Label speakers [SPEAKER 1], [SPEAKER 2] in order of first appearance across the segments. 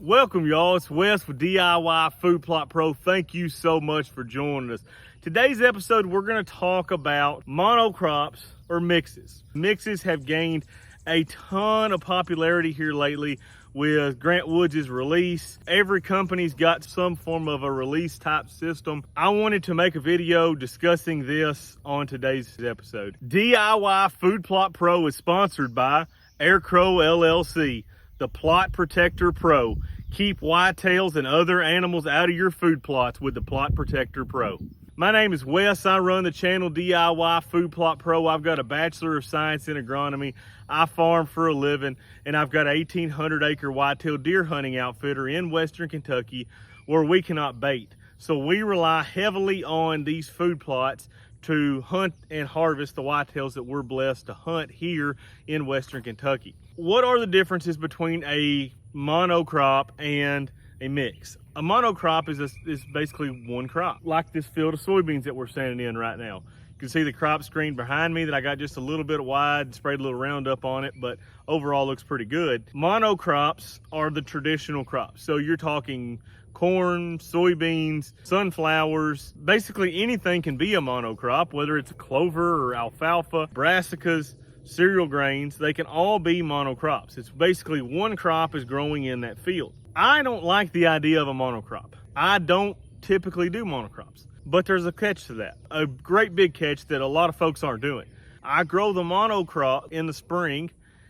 [SPEAKER 1] Welcome y'all, it's Wes with DIY Food Plot Pro. Thank you so much for joining us. Today's episode, we're gonna talk about monocrops or mixes. Mixes have gained a ton of popularity here lately with Grant Woods' release. Every company's got some form of a release type system. I wanted to make a video discussing this on today's episode. DIY Food Plot Pro is sponsored by Aircrow LLC, the Plot Protector Pro. Keep whitetails and other animals out of your food plots with the Plot Protector Pro. My name is Wes. I run the channel DIY Food Plot Pro. I've got a Bachelor of Science in Agronomy. I farm for a living, and I've got an 1,800-acre whitetail deer hunting outfitter in Western Kentucky where we cannot bait. So we rely heavily on these food plots to hunt and harvest the whitetails that we're blessed to hunt here in Western Kentucky. What are the differences between a monocrop and a mix? A monocrop is basically one crop, like this field of soybeans that we're standing in right now. You can see the crop screen behind me that I got just a little bit wide, sprayed a little Roundup on it, but overall looks pretty good. Monocrops are the traditional crops. So you're talking corn, soybeans, sunflowers, basically anything can be a monocrop, whether it's a clover or alfalfa, brassicas, cereal grains, they can all be monocrops. It's basically one crop is growing in that field. I don't like the idea of a monocrop. I don't typically do monocrops, but there's a catch to that. A great big catch that a lot of folks aren't doing. I grow the monocrop in the spring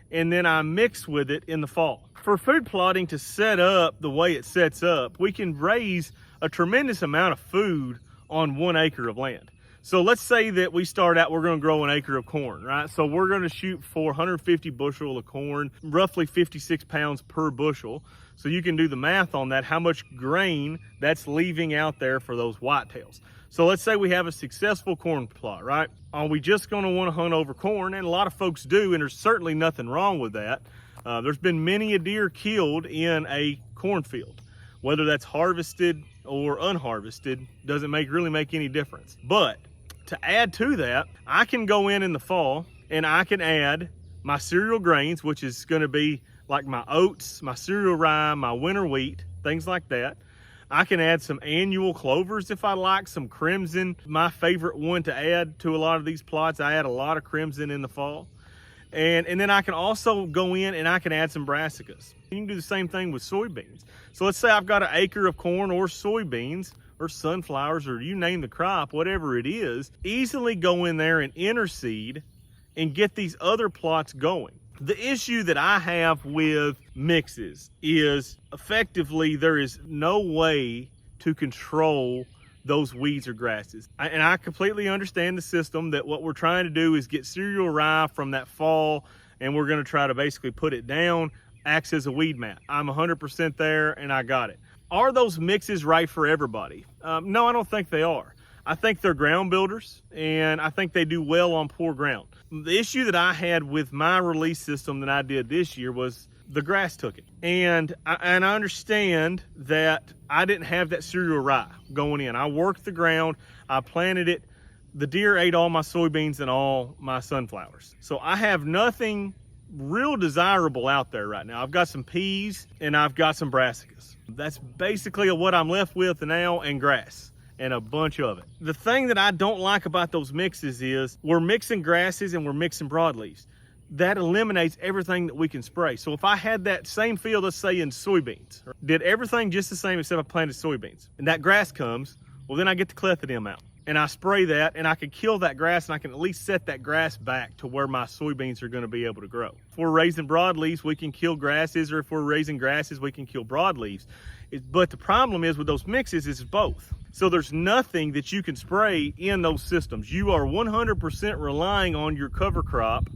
[SPEAKER 1] and then I mix with it in the fall. For food plotting to set up the way it sets up, we can raise a tremendous amount of food on 1 acre of land. So let's say that we start out, we're gonna grow an acre of corn, right? So we're gonna shoot for 150 bushel of corn, roughly 56 pounds per bushel. So you can do the math on that, how much grain that's leaving out there for those whitetails. So let's say we have a successful corn plot, right? Are we just gonna wanna hunt over corn? And a lot of folks do, and there's certainly nothing wrong with that. There's been many a deer killed in a cornfield. Whether that's harvested or unharvested, doesn't really make any difference. But to add to that, I can go in the fall and I can add my cereal grains, which is gonna be like my oats, my cereal rye, my winter wheat, things like that. I can add some annual clovers if I like, some crimson. My favorite one to add to a lot of these plots, I add a lot of crimson in the fall. And then I can also go in and I can add some brassicas. You can do the same thing with soybeans. So let's say I've got an acre of corn or soybeans or sunflowers, or you name the crop, whatever it is, easily go in there and interseed and get these other plots going. The issue that I have with mixes is effectively there is no way to control those weeds or grasses. And I completely understand the system that what we're trying to do is get cereal rye from that fall, and we're gonna try to basically put it down, acts as a weed mat. I'm 100% there and I got it. Are those mixes right for everybody? No, I don't think they are. I think they're ground builders, and I think they do well on poor ground. The issue that I had with my release system that I did this year was the grass took it. And I understand that I didn't have that cereal rye going in. I worked the ground, I planted it. The deer ate all my soybeans and all my sunflowers. So I have nothing real desirable out there right now. I've got some peas and I've got some brassicas. That's basically what I'm left with now, and grass and a bunch of it. The thing that I don't like about those mixes is we're mixing grasses and we're mixing broadleaves. That eliminates everything that we can spray. So if I had that same field, let's say in soybeans, did everything just the same except I planted soybeans, and that grass comes, well then I get the clethodim out and I spray that, and I can kill that grass, and I can at least set that grass back to where my soybeans are gonna be able to grow. If we're raising broadleaves, we can kill grasses, or if we're raising grasses, we can kill broadleaves. But the problem is with those mixes is both. So there's nothing that you can spray in those systems. You are 100% relying on your cover crop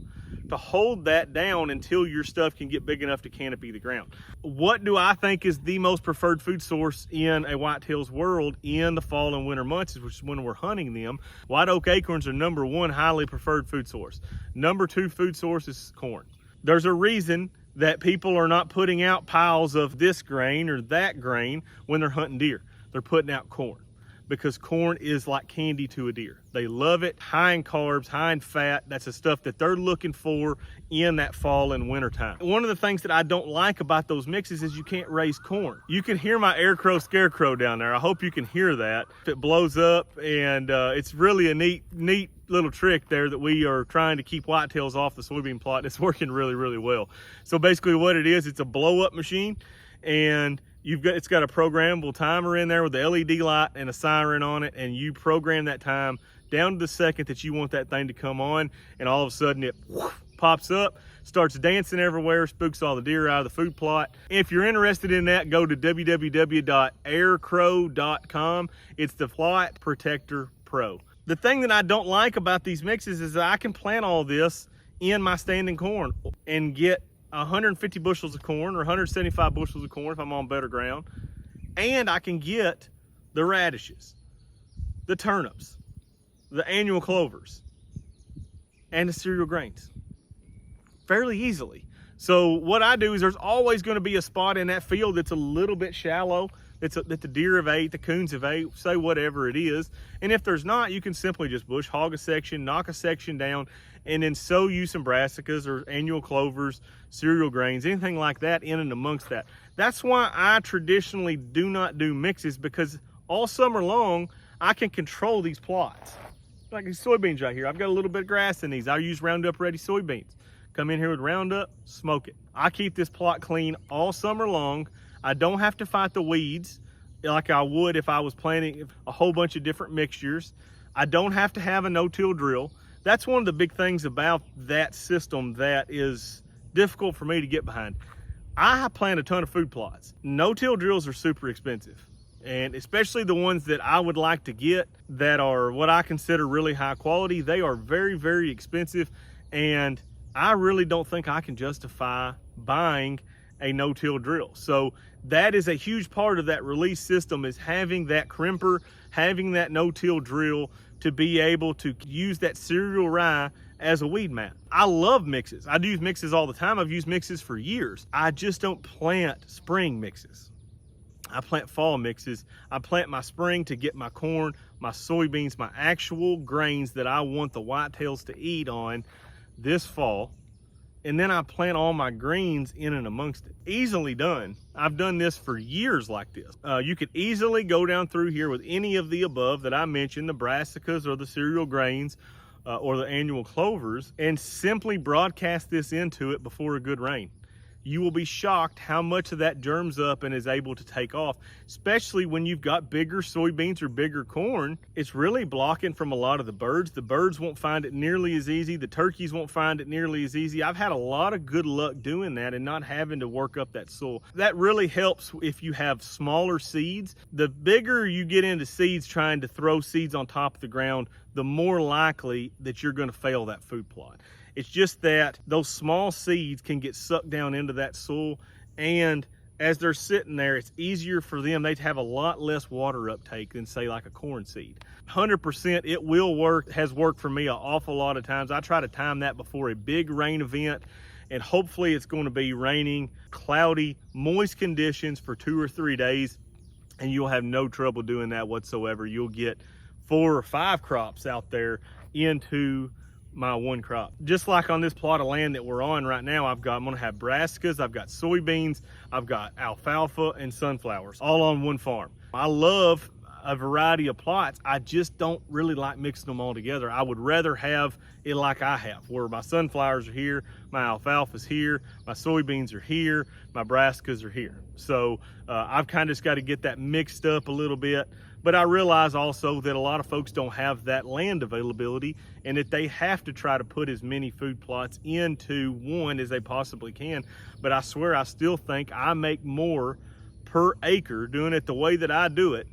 [SPEAKER 1] to hold that down until your stuff can get big enough to canopy the ground. What do I think is the most preferred food source in a whitetail's world in the fall and winter months, which is when we're hunting them? White oak acorns are #1 highly preferred food source. #2 food source is corn. There's a reason that people are not putting out piles of this grain or that grain when they're hunting deer. They're putting out corn. because corn is like candy to a deer. They love it, high in carbs, high in fat. That's the stuff that they're looking for in that fall and winter time. One of the things that I don't like about those mixes is you can't raise corn. You can hear my air crow scarecrow down there. I hope you can hear that. If it blows up, and it's really a neat little trick there that we are trying to keep whitetails off the soybean plot. It's working really, really well. So basically what it is, it's a blow up machine, and it's got a programmable timer in there with the LED light and a siren on it, and you program that time down to the second that you want that thing to come on, and all of a sudden it pops up, starts dancing everywhere, spooks all the deer out of the food plot. If you're interested in that, go to www.aircrow.com. It's the Plot Protector Pro. The thing that I don't like about these mixes is that I can plant all this in my standing corn and get 150 bushels of corn or 175 bushels of corn if I'm on better ground, and I can get the radishes, the turnips, the annual clovers, and the cereal grains fairly easily. So what I do is there's always going to be a spot in that field that's a little bit shallow, that the deer have ate, the coons have ate, say whatever it is. And if there's not, you can simply just bush hog a section, knock a section down, and then sow you some brassicas or annual clovers, cereal grains, anything like that in and amongst that. That's why I traditionally do not do mixes, because all summer long, I can control these plots. Like these soybeans right here, I've got a little bit of grass in these. I use Roundup Ready soybeans. Come in here with Roundup, smoke it. I keep this plot clean all summer long. I don't have to fight the weeds like I would if I was planting a whole bunch of different mixtures. I don't have to have a no-till drill. That's one of the big things about that system that is difficult for me to get behind. I plant a ton of food plots. No-till drills are super expensive, and especially the ones that I would like to get that are what I consider really high quality. They are very, very expensive, and I really don't think I can justify buying a no-till drill. So that is a huge part of that release system, is having that crimper, having that no-till drill to be able to use that cereal rye as a weed mat. I love mixes. I use mixes all the time. I've used mixes for years. I just don't plant spring mixes. I plant fall mixes. I plant my spring to get my corn, my soybeans, my actual grains that I want the whitetails to eat on this fall. And then I plant all my greens in and amongst it. Easily done. I've done this for years like this. You could easily go down through here with any of the above that I mentioned, the brassicas or the cereal grains or the annual clovers, and simply broadcast this into it before a good rain. You will be shocked how much of that germs up and is able to take off, especially when you've got bigger soybeans or bigger corn. It's really blocking from a lot of the birds. The birds won't find it nearly as easy. The turkeys won't find it nearly as easy. I've had a lot of good luck doing that and not having to work up that soil. That really helps if you have smaller seeds. The bigger you get into seeds, trying to throw seeds on top of the ground, the more likely that you're going to fail that food plot. It's just that those small seeds can get sucked down into that soil, and as they're sitting there, it's easier for them. They have a lot less water uptake than, say, like a corn seed. 100% it will work, has worked for me an awful lot of times. I try to time that before a big rain event, and hopefully it's going to be raining, cloudy, moist conditions for 2 or 3 days, and you'll have no trouble doing that whatsoever. You'll get 4 or 5 crops out there into my one crop. Just like on this plot of land that we're on right now, I'm gonna have brassicas, I've got soybeans, I've got alfalfa and sunflowers, all on one farm. I love a variety of plots. I just don't really like mixing them all together. I would rather have it like I have, where my sunflowers are here, my alfalfa's here, my soybeans are here, my brassicas are here. So I've kind of just got to get that mixed up a little bit. But I realize also that a lot of folks don't have that land availability, and that they have to try to put as many food plots into one as they possibly can. But I swear, I still think I make more per acre doing it the way that I do it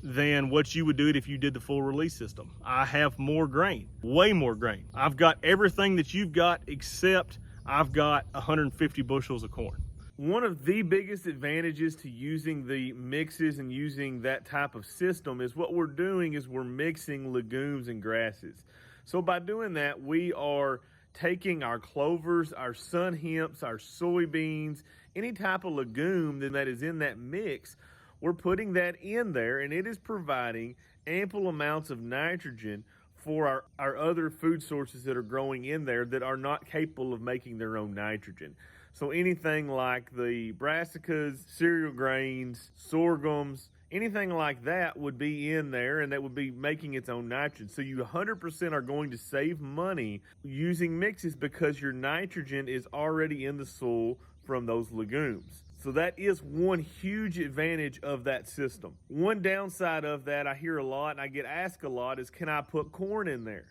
[SPEAKER 1] than what you would do it if you did the full release system. I have more grain, way more grain. I've got everything that you've got, except I've got 150 bushels of corn. One of the biggest advantages to using the mixes and using that type of system is what we're doing is we're mixing legumes and grasses. So by doing that, we are taking our clovers, our sun hemps, our soybeans, any type of legume that is in that mix. we're putting that in there, and it is providing ample amounts of nitrogen for our other food sources that are growing in there that are not capable of making their own nitrogen. So anything like the brassicas, cereal grains, sorghums, anything like that would be in there, and that would be making its own nitrogen. So you 100% are going to save money using mixes because your nitrogen is already in the soil from those legumes. So that is one huge advantage of that system. One downside of that I hear a lot and I get asked a lot is, can I put corn in there?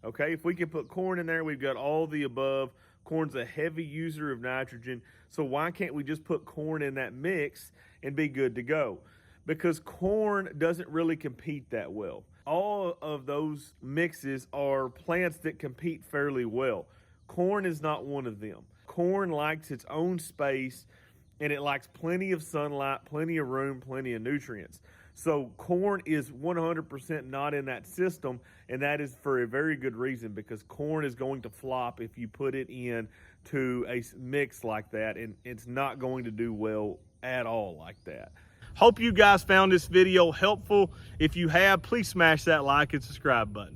[SPEAKER 1] Okay, if we can put corn in there, we've got all the above. Corn's a heavy user of nitrogen, so why can't we just put corn in that mix and be good to go? Because corn doesn't really compete that well. All of those mixes are plants that compete fairly well. Corn is not one of them. Corn likes its own space, and it likes plenty of sunlight, plenty of room, plenty of nutrients. So corn is 100% not in that system, and that is for a very good reason, because corn is going to flop if you put it in to a mix like that, and it's not going to do well at all like that. Hope you guys found this video helpful. If you have, please smash that like and subscribe button.